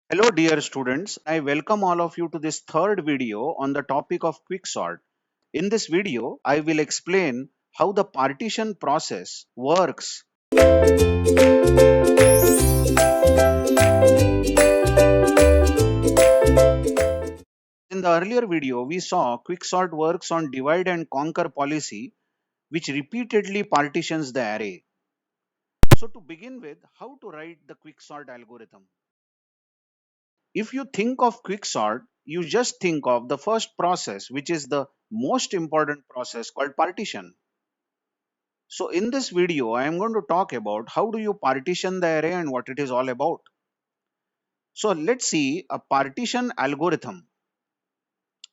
Hello dear students, I welcome all of you to this third video on the topic of quicksort. In this video, I will explain how the partition process works. In the earlier video, we saw quicksort works on divide and conquer policy, which repeatedly partitions the array. So to begin with, how to write the quicksort algorithm? If you think of quicksort, you just think of the first process, which is the most important process called partition. So in this video, I am going to talk about how do you partition the array and what it is all about. So let's see a partition algorithm.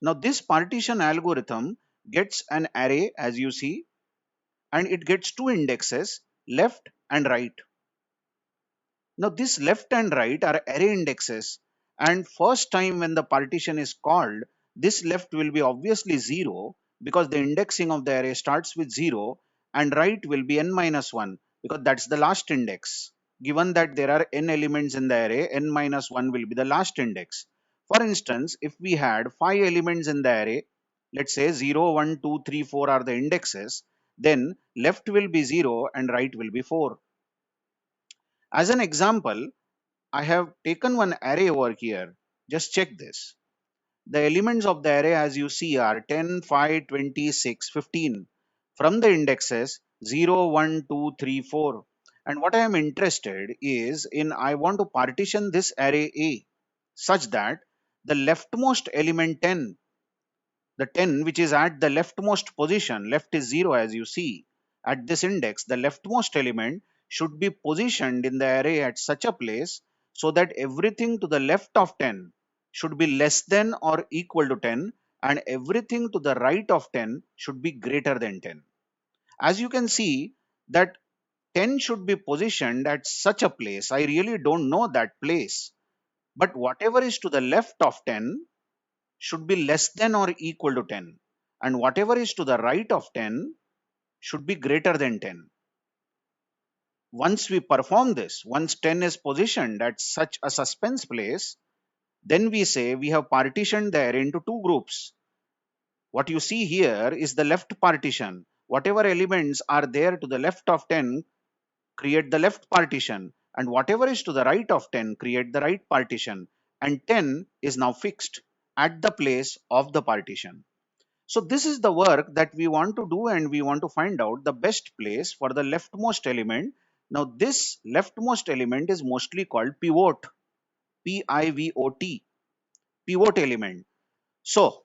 Now this partition algorithm gets an array as you see, and it gets two indexes, left and right. Now this left and right are array indexes, and first time when the partition is called, this left will be obviously 0 because the indexing of the array starts with 0, and right will be n minus 1 because that's the last index. Given that there are n elements in the array, n minus 1 will be the last index. For instance, if we had 5 elements in the array, let's say 0, 1, 2, 3, 4 are the indexes, then left will be 0 and right will be 4. As an example, I have taken one array over here. Just check this. The elements of the array as you see are 10, 5, 26, 15 from the indexes 0, 1, 2, 3, 4. And what I am interested is in I want to partition this array A such that the leftmost element 10, the 10 which is at the leftmost position, left is 0 as you see, at this index, the leftmost element should be positioned in the array at such a place so that everything to the left of 10 should be less than or equal to 10, and everything to the right of 10 should be greater than 10. As you can see that 10 should be positioned at such a place. I really don't know that place, but whatever is to the left of 10 should be less than or equal to 10, and whatever is to the right of 10 should be greater than 10. Once we perform this, once 10 is positioned at such a suspense place, then we say we have partitioned the array into two groups. What you see here is the left partition. Whatever elements are there to the left of 10 create the left partition, and whatever is to the right of 10 create the right partition, and 10 is now fixed at the place of the partition. So this is the work that we want to do, and we want to find out the best place for the leftmost element. Now this leftmost element is mostly called pivot, P-I-V-O-T, pivot element. So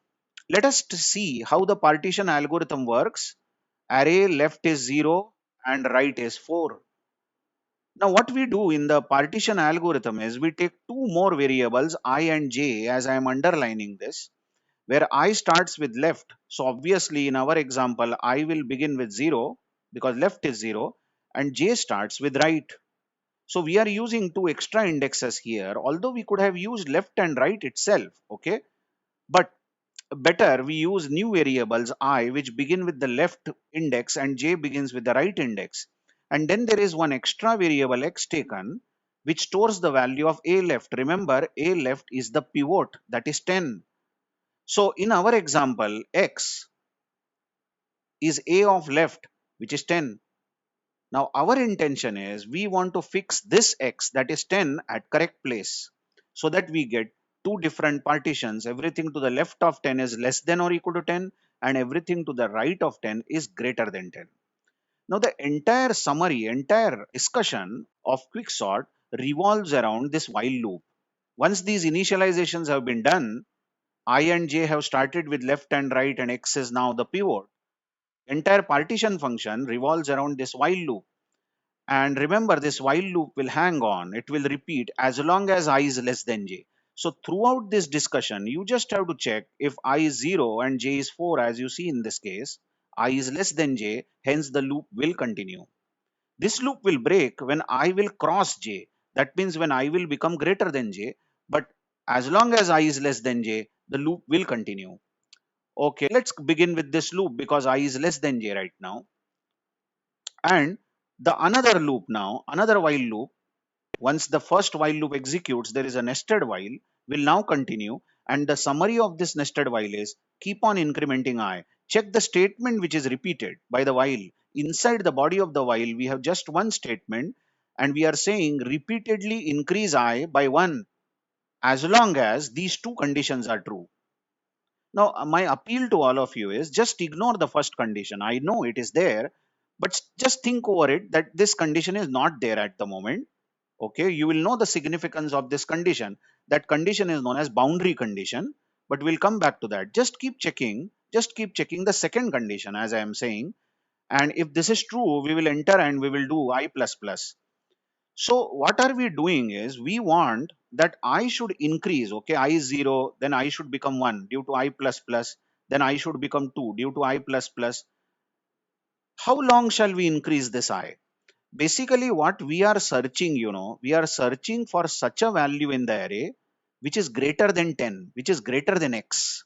let us see how the partition algorithm works. Array left is 0 and right is 4. Now what we do in the partition algorithm is we take two more variables I and j, as I am underlining this, where I starts with left. So obviously in our example, I will begin with 0 because left is 0, and j starts with right. So we are using two extra indexes here, although we could have used left and right itself, okay? But better we use new variables I which begin with the left index and j begins with the right index. And then there is one extra variable x taken which stores the value of a left. Remember, a left is the pivot, that is 10. So in our example, x is a of left, which is 10. Now our intention is we want to fix this x, that is 10, at correct place so that we get two different partitions. Everything to the left of 10 is less than or equal to 10, and everything to the right of 10 is greater than 10. Now the entire summary, entire discussion of quicksort revolves around this while loop. Once these initializations have been done, I and j have started with left and right, and x is now the pivot. Entire partition function revolves around this while loop. And remember, this while loop will hang on. It will repeat as long as I is less than j. So throughout this discussion, you just have to check if I is 0 and j is 4, as you see in this case, I is less than j, hence the loop will continue. This loop will break when I will cross j. That means when I will become greater than j. But as long as I is less than j, the loop will continue. Okay, let's begin with this loop because I is less than j right now. And the another loop now, another while loop, Once the first while loop executes, there is a nested while, will now continue. And the summary of this nested while is keep on incrementing I. Check the statement which is repeated by the while. Inside the body of the while, we have just one statement and we are saying repeatedly increase I by 1 as long as these two conditions are true. Now, my appeal to all of you is just ignore the first condition. I know it is there, but just think over it that this condition is not there at the moment. Okay, you will know the significance of this condition. That condition is known as boundary condition, but we'll come back to that. Just keep checking the second condition as I am saying. And if this is true, we will enter and we will do I plus plus. So what are we doing is we want that I should increase. Okay, I is 0, then I should become 1 due to I plus plus, then I should become 2 due to I plus plus. How long shall we increase this I? Basically what we are searching, we are searching for such a value in the array which is greater than 10, which is greater than x.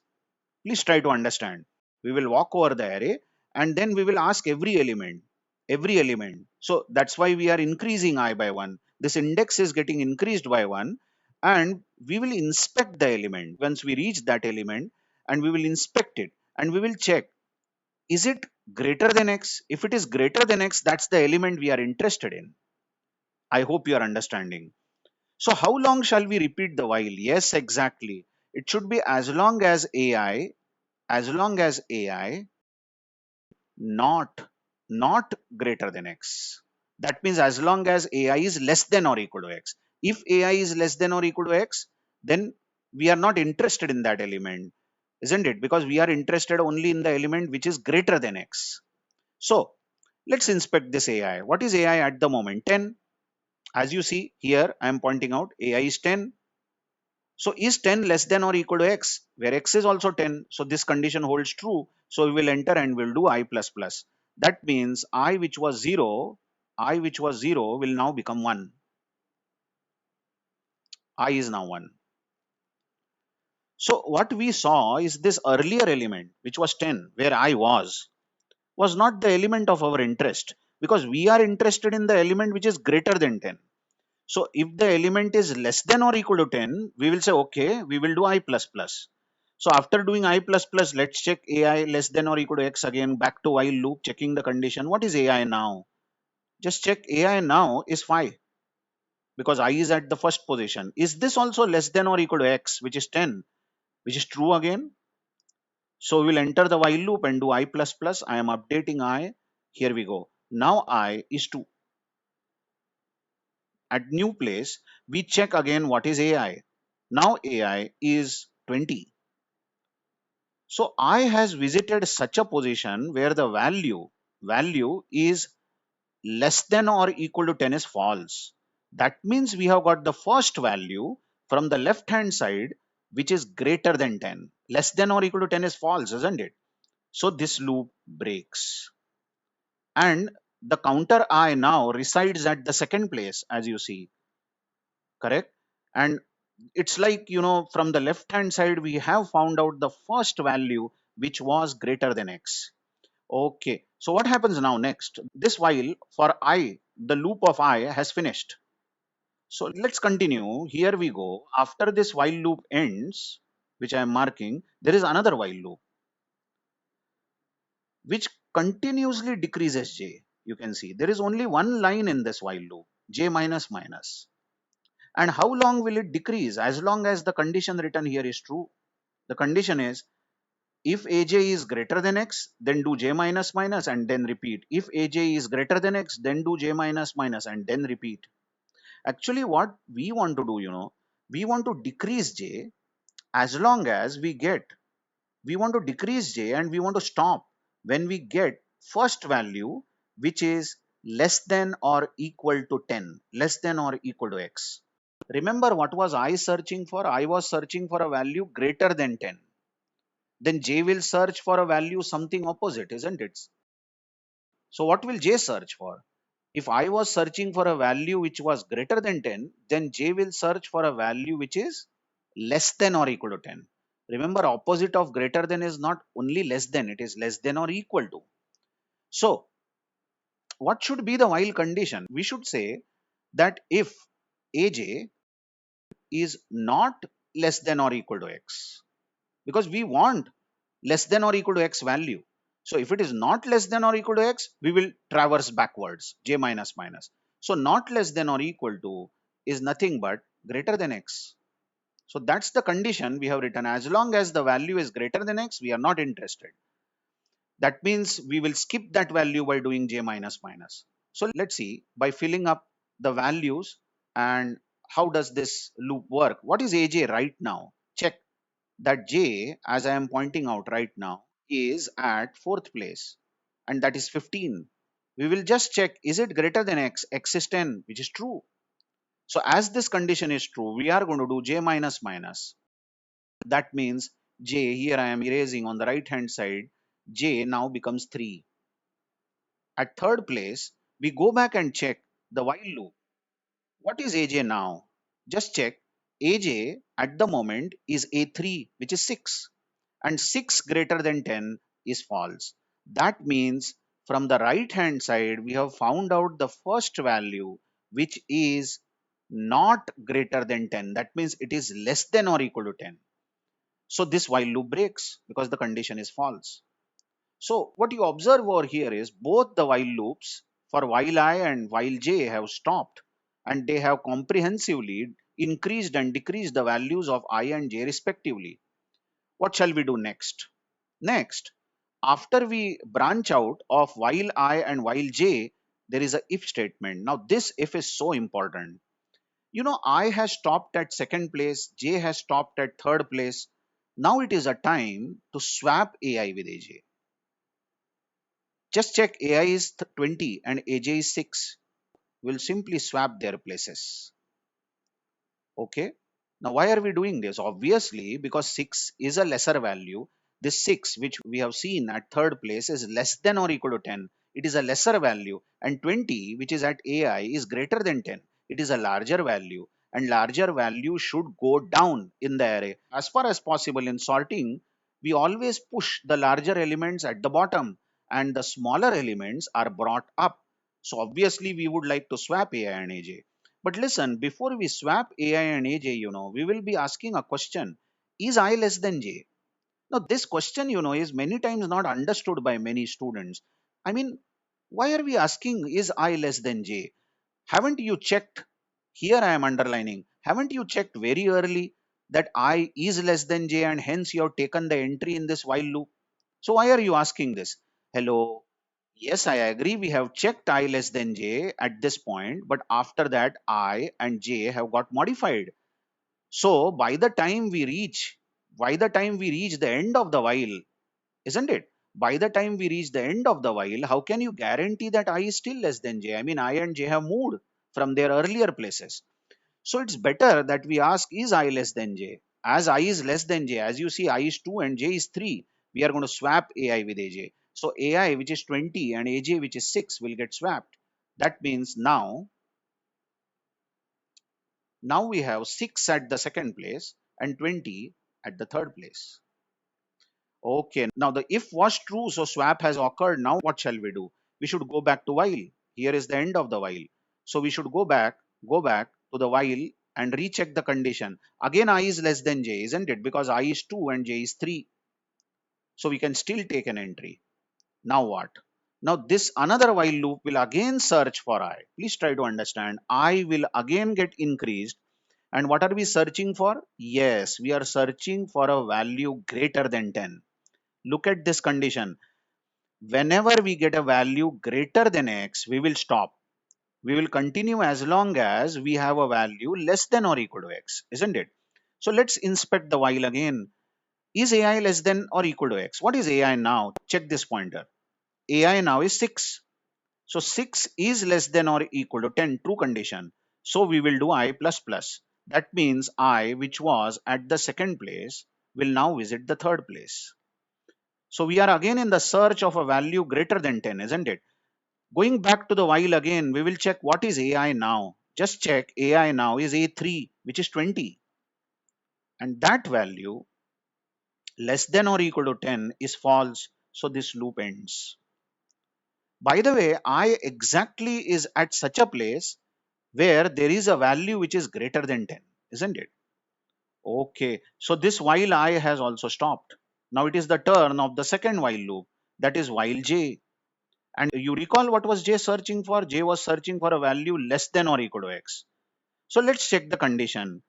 Please try to understand. We will walk over the array and then we will ask every element. So that's why we are increasing I by 1. This index is getting increased by 1 and we will inspect the element once we reach that element and we will inspect it and we will check, is it greater than x? If it is greater than x, that's the element we are interested in. I hope you are understanding. So how long shall we repeat the while? Yes, exactly. It should be as long as AI not greater than x. That means as long as AI is less than or equal to x. If AI is less than or equal to x, then we are not interested in that element, isn't it? Because we are interested only in the element which is greater than x. So let's inspect this AI. What is AI at the moment? 10. As you see here, I am pointing out AI is 10. So is 10 less than or equal to x, where x is also 10. So this condition holds true. So we will enter and we'll do I plus plus. That means I which was 0 will now become 1. I is now 1. So what we saw is this earlier element which was 10 where I was not the element of our interest, because we are interested in the element which is greater than 10. So if the element is less than or equal to 10, we will say, okay, we will do I plus plus. So after doing I plus plus, let's check AI less than or equal to x again, back to while loop, checking the condition. What is AI now? Just check AI now is 5 because I is at the first position. Is this also less than or equal to x, which is 10, which is true again? So we'll enter the while loop and do I plus plus. I am updating I. Here we go. Now I is 2. At new place, we check again what is AI. Now AI is 20. So I has visited such a position where the value is less than or equal to 10 is false. That means we have got the first value from the left hand side which is greater than 10. Less than or equal to 10 is false, isn't it? So this loop breaks. And the counter I now resides at the second place, as you see, correct? And it's like, from the left hand side, we have found out the first value which was greater than x. Okay, so what happens now next? This while for I, the loop of I has finished. So let's continue. Here we go. After this while loop ends, which I am marking, there is another while loop which continuously decreases j. You can see there is only one line in this while loop, j minus minus. And how long will it decrease? As long as the condition written here is true. The condition is if aj is greater than x, then do j minus minus and then repeat. If aj is greater than x, then do j minus minus and then repeat. Actually, what we want to do, we want to decrease j as long as we want to decrease j and we want to stop when we get first value which is less than or equal to 10, less than or equal to x. Remember what was I searching for? I was searching for a value greater than 10. Then j will search for a value something opposite, isn't it? So what will j search for? If I was searching for a value which was greater than 10, then j will search for a value which is less than or equal to 10. Remember, opposite of greater than is not only less than, it is less than or equal to. So what should be the while condition? We should say that if aj is not less than or equal to x, because we want less than or equal to x value. So if it is not less than or equal to x, we will traverse backwards, j minus minus. So not less than or equal to is nothing but greater than x. So that's the condition we have written. As long as the value is greater than x, we are not interested. That means we will skip that value by doing j minus minus. So let's see by filling up the values and how does this loop work. What is aj right now? Check that j, as I am pointing out right now, is at fourth place, and that is 15. We will just check, is it greater than x? X is 10, which is true. So as this condition is true, we are going to do j minus minus. That means j, here I am erasing on the right hand side, j now becomes 3. At third place, we go back and check the while loop. What is aj now? Just check. aj at the moment is a3, which is 6, and 6 greater than 10 is false. That means from the right hand side, we have found out the first value, which is not greater than 10. That means it is less than or equal to 10. So this while loop breaks because the condition is false. So what you observe over here is both the while loops for while I and while j have stopped, and they have comprehensively increased and decreased the values of I and j respectively. What shall we do next? Next, after we branch out of while I and while j, there is a if statement. Now this if is so important. I has stopped at second place, j has stopped at third place. Now it is a time to swap ai with aj. Just check ai is 20 and aj is 6. We'll simply swap their places. Okay. Now, why are we doing this? Obviously, because 6 is a lesser value. This 6, which we have seen at third place, is less than or equal to 10. It is a lesser value. And 20, which is at AI, is greater than 10. It is a larger value. And larger value should go down in the array. As far as possible in sorting, we always push the larger elements at the bottom and the smaller elements are brought up. So obviously, we would like to swap AI and AJ. But listen, before we swap AI and AJ, we will be asking a question. Is I less than J? Now, this question, is many times not understood by many students. I mean, why are we asking, is I less than J? Haven't you checked? Here I am underlining. Haven't you checked very early that I is less than J and hence you have taken the entry in this while loop? So why are you asking this? Hello. Yes, I agree. We have checked I less than j at this point, but after that, I and j have got modified. So by the time we reach the end of the while, isn't it? By the time we reach the end of the while, how can you guarantee that I is still less than j? I mean, I and j have moved from their earlier places. So it's better that we ask, is I less than j? As I is less than j, as you see, I is 2 and j is 3, we are going to swap ai with aj. So ai, which is 20, and aj, which is 6, will get swapped. That means now we have 6 at the second place and 20 at the third place. Okay, now the if was true, so swap has occurred. Now what shall we do? We should go back to while. Here is the end of the while. So we should go back to the while and recheck the condition. Again, I is less than j, isn't it? Because I is 2 and j is 3. So we can still take an entry. Now what? Now this another while loop will again search for I. Please try to understand. I will again get increased. And what are we searching for? Yes, we are searching for a value greater than 10. Look at this condition. Whenever we get a value greater than x, we will stop. We will continue as long as we have a value less than or equal to x, isn't it? So let's inspect the while again. Is ai less than or equal to x? What is ai now? Check this pointer. ai now is 6. So 6 is less than or equal to 10, true condition. So we will do I plus plus. That means I, which was at the second place, will now visit the third place. So we are again in the search of a value greater than 10, isn't it? Going back to the while again, we will check what is AI now. Just check AI now is A3, which is 20. And that value less than or equal to 10 is false. So this loop ends. By the way, I exactly is at such a place where there is a value which is greater than 10, isn't it? Okay, so this while I has also stopped. Now it is the turn of the second while loop, that is while j. And you recall what was j searching for? J was searching for a value less than or equal to x. So let's check the condition.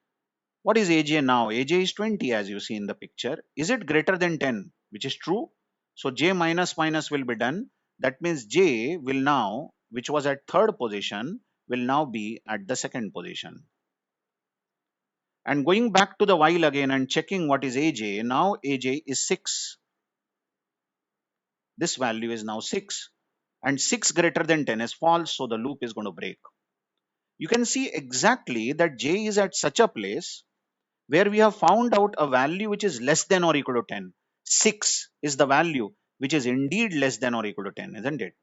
What is aj now? Aj is 20 as you see in the picture. Is it greater than 10? Which is true. So j minus minus will be done. That means j will now, which was at third position, will now be at the second position. And going back to the while again and checking what is aj, now aj is 6. This value is now 6. And 6 greater than 10 is false, so the loop is going to break. You can see exactly that j is at such a place where we have found out a value which is less than or equal to 10. 6 is the value which is indeed less than or equal to 10, isn't it?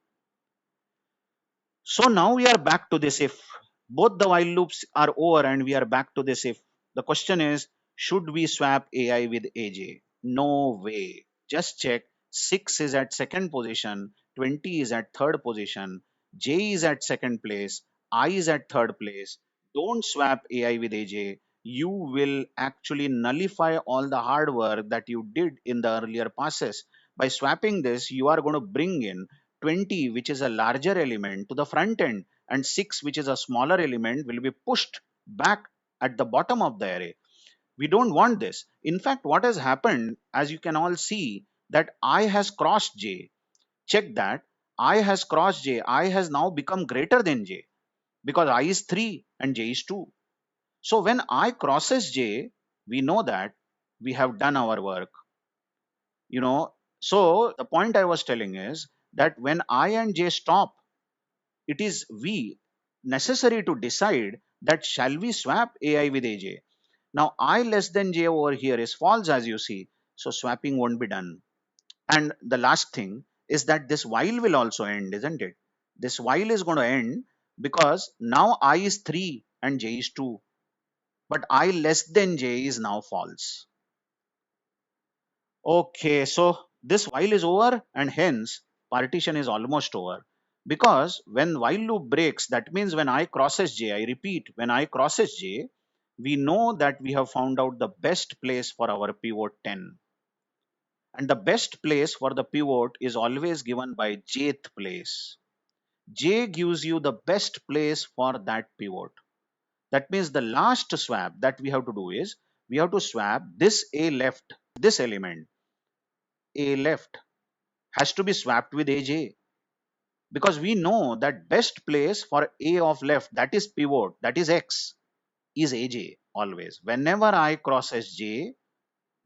So now we are back to this if. Both the while loops are over and we are back to this if. The question is, should we swap AI with AJ? No way. Just check. 6 is at second position, 20 is at third position, J is at second place, I is at third place. Don't swap AI with AJ. You will actually nullify all the hard work that you did in the earlier passes. By swapping this, you are going to bring in 20, which is a larger element, to the front end, and 6, which is a smaller element, will be pushed back at the bottom of the array. We don't want this. In fact, what has happened, as you can all see, that I has crossed j. Check that. I has crossed j. I has now become greater than j because I is 3 and j is 2. So when I crosses j, we know that we have done our work. You know, so the point I was telling is that when I and j stop, it is we necessary to decide that shall we swap AI with AJ. Now I less than j over here is false as you see, so swapping won't be done. And the last thing is that this while will also end, isn't it? This while is going to end because now I is 3 and j is 2, but I less than j is now false. Okay, so this while is over and hence partition is almost over. Because when while loop breaks, that means when I crosses j, I repeat, when I crosses j, we know that we have found out the best place for our pivot 10. And the best place for the pivot is always given by jth place. J gives you the best place for that pivot. That means the last swap that we have to do is we have to swap this a left, this element, a left has to be swapped with aj because we know that best place for a of left, that is pivot, that is x, is aj always. Whenever I crosses j,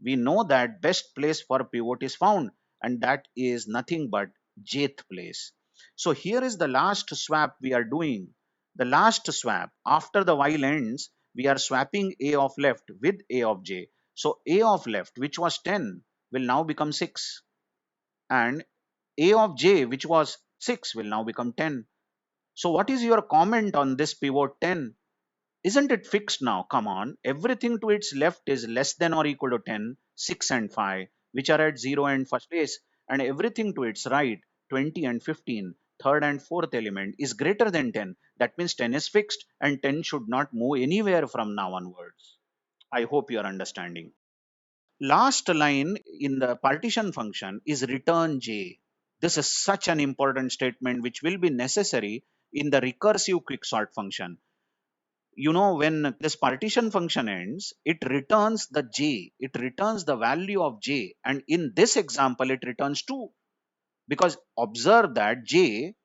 we know that best place for pivot is found and that is nothing but jth place. So here is the last swap we are doing. The last swap after the while ends, we are swapping a of left with a of j. So a of left, which was 10, will now become 6, and a of j, which was 6, will now become 10. So what is your comment on this pivot 10? Isn't it fixed now? Come on. Everything to its left is less than or equal to 10, 6 and 5, which are at 0 and first place. And everything to its right, 20 and 15, third and fourth element, is greater than 10. That means 10 is fixed and 10 should not move anywhere from now onwards. I hope you are understanding. Last line in the partition function is return j. This is such an important statement which will be necessary in the recursive quicksort function. You know, when this partition function ends, it returns the j, it returns the value of j, and in this example it returns 2, because observe that j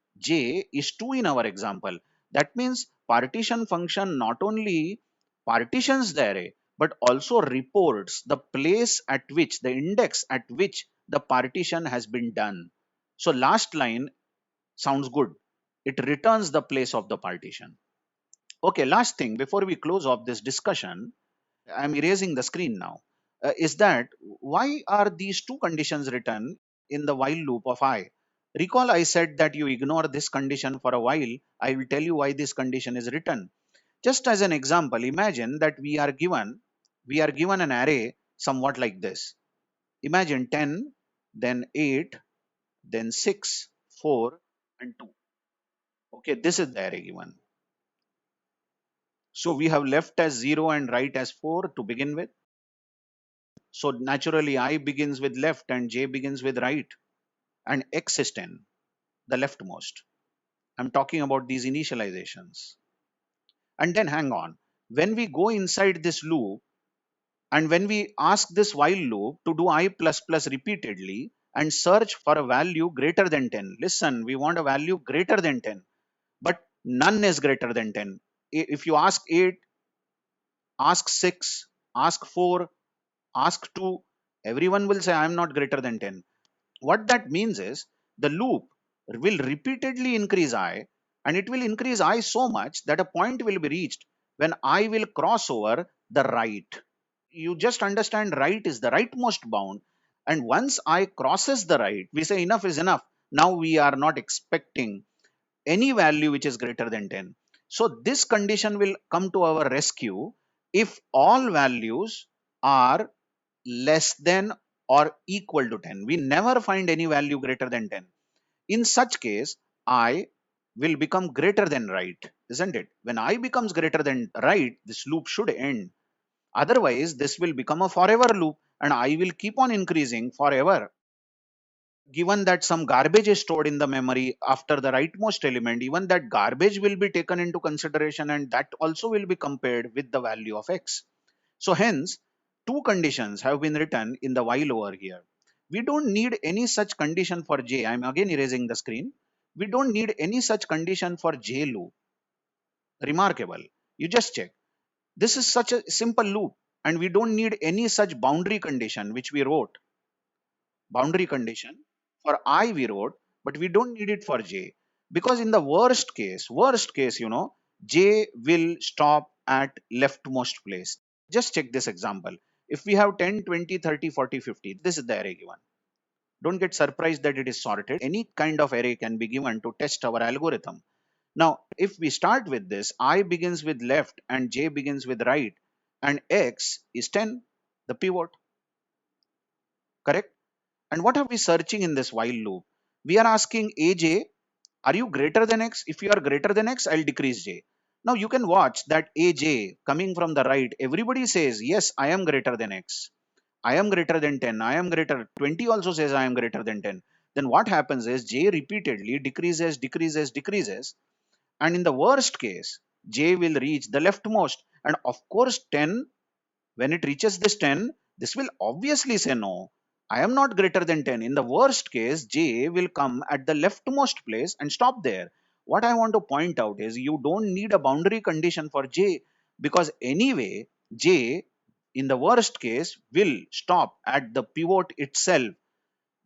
is 2 in our example. That means partition function not only partitions the array but also reports the place at which, the index at which the partition has been done. So last line sounds good. It returns the place of the partition. Okay, last thing before we close off this discussion, I'm erasing the screen now, is that why are these two conditions written in the while loop of I? Recall I said that you ignore this condition for a while. I will tell you why this condition is written. Just as an example, imagine that we are given an array somewhat like this. Imagine 10, then 8, then 6, 4, and 2. Okay, this is the array given. So we have left as 0 and right as 4 to begin with. So naturally I begins with left and j begins with right, and x is 10, the leftmost. I'm talking about these initializations. And then hang on, when we go inside this loop and when we ask this while loop to do I plus plus repeatedly and search for a value greater than 10, listen, we want a value greater than 10, but none is greater than 10. If you ask 8, ask 6, ask 4, ask 2, everyone will say I am not greater than 10. What that means is the loop will repeatedly increase I, and it will increase I so much that a point will be reached when I will cross over the right. You just understand right is the rightmost bound, and once I crosses the right, we say enough is enough. Now we are not expecting any value which is greater than 10. So this condition will come to our rescue if all values are less than or equal to 10. We never find any value greater than 10. In such case, I will become greater than right, isn't it? When I becomes greater than right, this loop should end. Otherwise, this will become a forever loop and I will keep on increasing forever. Given that some garbage is stored in the memory after the rightmost element, even that garbage will be taken into consideration and that also will be compared with the value of x. So hence, two conditions have been written in the while over here. We don't need any such condition for j. I'm again erasing the screen. We don't need any such condition for j loop. Remarkable. You just check. This is such a simple loop and we don't need any such boundary condition which we wrote. Boundary condition for I we wrote, but we don't need it for j, because in the worst case, j will stop at leftmost place. Just check this example. If we have 10, 20, 30, 40, 50, this is the array given. Don't get surprised that it is sorted. Any kind of array can be given to test our algorithm. Now if we start with this, I begins with left and j begins with right, and x is 10, the pivot, correct? And what are we searching in this while loop? We are asking AJ, are you greater than X? If you are greater than X, I'll decrease J. Now you can watch that AJ coming from the right. Everybody says, yes, I am greater than X. I am greater than 10. I am greater. 20 also says I am greater than 10. Then what happens is J repeatedly decreases, decreases, decreases. And in the worst case, J will reach the leftmost. And of course, 10, when it reaches this 10, this will obviously say no. I am not greater than 10. In the worst case, j will come at the leftmost place and stop there. What I want to point out is you don't need a boundary condition for j, because anyway, j in the worst case will stop at the pivot itself.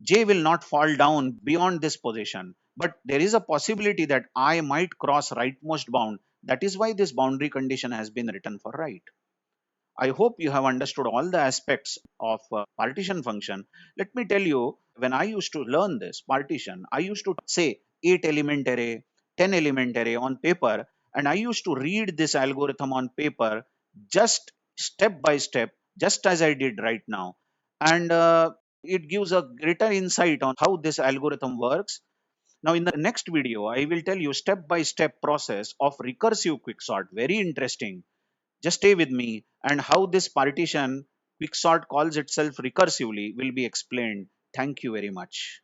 J will not fall down beyond this position. But there is a possibility that I might cross rightmost bound. That is why this boundary condition has been written for right. I hope you have understood all the aspects of partition function. Let me tell you, when I used to learn this partition, I used to say 8 element array, 10 element array on paper, and I used to read this algorithm on paper just step by step, just as I did right now. And it gives a greater insight on how this algorithm works. Now, in the next video, I will tell you step by step process of recursive quicksort. Very interesting. Just stay with me, and how this partition quicksort calls itself recursively will be explained. Thank you very much.